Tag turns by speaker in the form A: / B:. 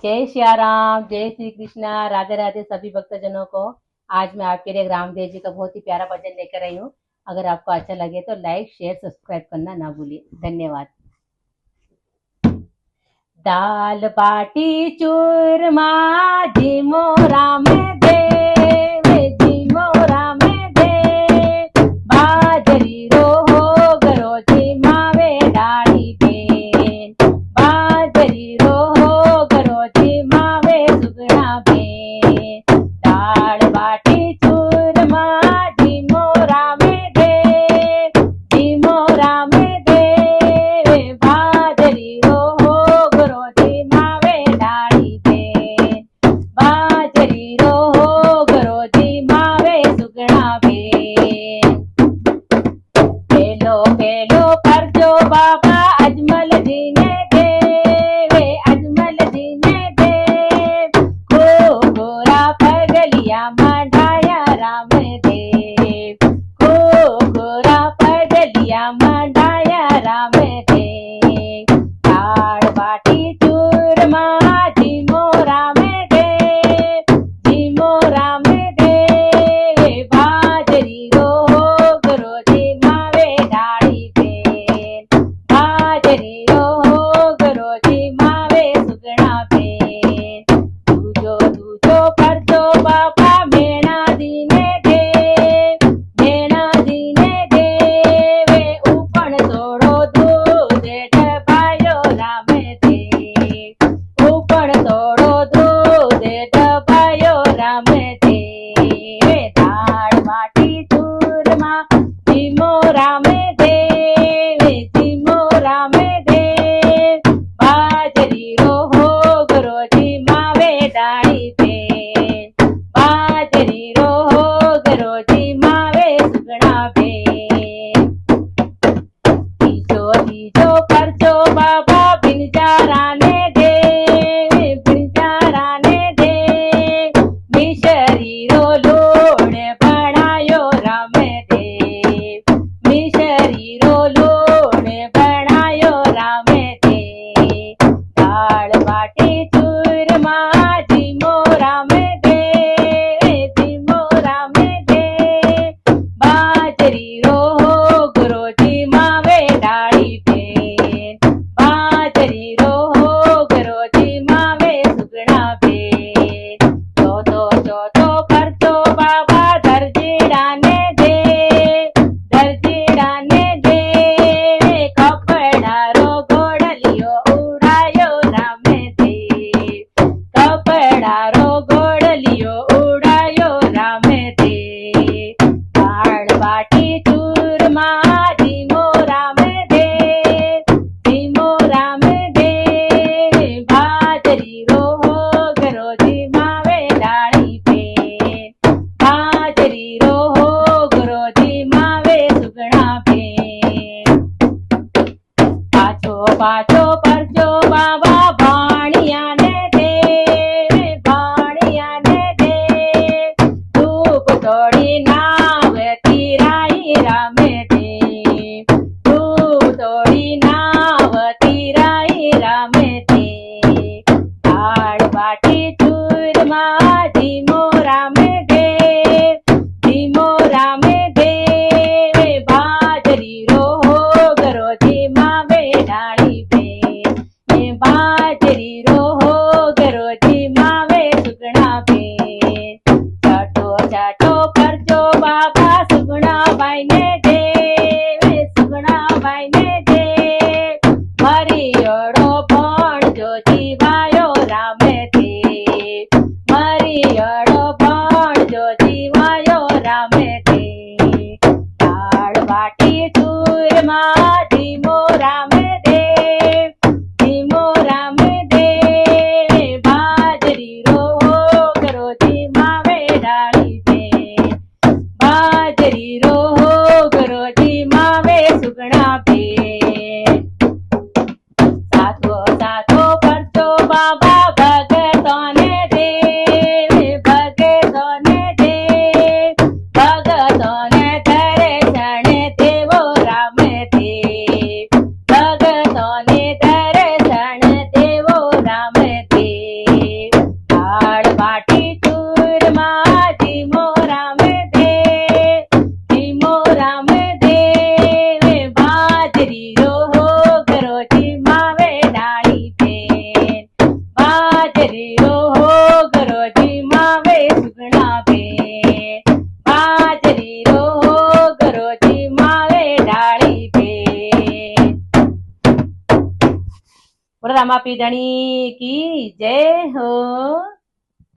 A: जय सिया राम, जय श्री कृष्णा, राधे राधे सभी भक्तजनों को। आज मैं आपके लिए रामदेव जी का बहुत ही प्यारा भजन लेकर आई हूँ। अगर आपको अच्छा लगे तो लाइक शेयर सब्सक्राइब करना ना भूलिए। धन्यवाद। दाल बाटी चूरमा झिमो राम देव, झिमो राम देव, बाजरी रो हो गरो झिमावे डाली बेन, बाजरी रो हो गरो झिमावे सुगना बेन। दाल बाटी चूरमा झिमो राम देव, झिमो राम देव, बाजरी रो हो गरो झिमावे डाली बेन, बाजरी रो हो गरो झिमावे सुगना बेन। पेलो पेलो करजो बाबा अजमल जी ने देवे, अजमल जी ने देव, खो गोरा पगलिया मंडाया राम देव, खो गोरा पगलिया मंडाया राम देव। दाल बाटी चूरमा झिमो राम देव, झिमो राम देव, बाजरी रो हो गरो झिमावे डाली बेन, बाजरी रो हो गरो झिमावे सुगना बेन। दूजो दूजो करजो बाबा मेणा दीने देव, मेणा दीने देव, उपण तोड़ो दूध डबायो राम देव, उपण तोड़ो दूध डबायो राम देव। दाल बाटी चूरमा झिमो राम देव, झिमो राम देव, बाजरी रो हो गरो झिमावे डाली बेन, बाजरी रो हो गरो झिमावे सुगना बेन। तीजो तीजो करजो बाबा बिनजारा ने देव, बिनजारा ने देव, मिशरी रो लोण बनायो राम देव, मिशरी रो लोण बनायो राम देव। दाल बाटी चूरमा झिमो राम देव, झिमो राम देव, बाजरी रो हो गरो झिमावे डाली बेन, बाजरी रो हो गरो झिमावे सुगना बेन। चौथो चौथो करजो बाबा दर्जीड़ा ने देव, दर्जीड़ा ने देव, कपड़ा रो गोड़लियो उड़ायो राम देव, कपड़ा रो गोड़लियो उड़ायो राम देव। दाल बाटी चूरमा झिमो राम देव, झिमो राम देव, बाजरी रो हो गरो झिमावे डाली बेन, बाजरी रो हो गरो झिमावे सुगना बेन। पाछो पाछो करजो बाबा भाणिया ने देव, भाणिया ने देव, धूप तोड़ी नाव तीराई राम देव, धूप तोड़ी नाव तीराई राम देव। दाल बाटी चूरमा झिमो राम देव, झिमो राम देव, बाजरी रो हो गरो झिमावे डाली बेन, बाजरी रो हो गरो झिमावे सुगना बेन। चाटो चाटो करजो बाबा सुगना बाई ने देव, सुगना बाई ने देव, मरियोड़ो पण जो जीवायो राम देव, मरियोड़ो पण जो जीवायो राम देव। दाल बाटी चूरमा झिमो राम देव, झिमो राम देव, बाजरी रो हो गरो झिमावे डाली बेन, बाजरी रो हो गरो झिमावे सुगना बेन। साथो साथो करजो बाबा रामा पी धणी की जय हो।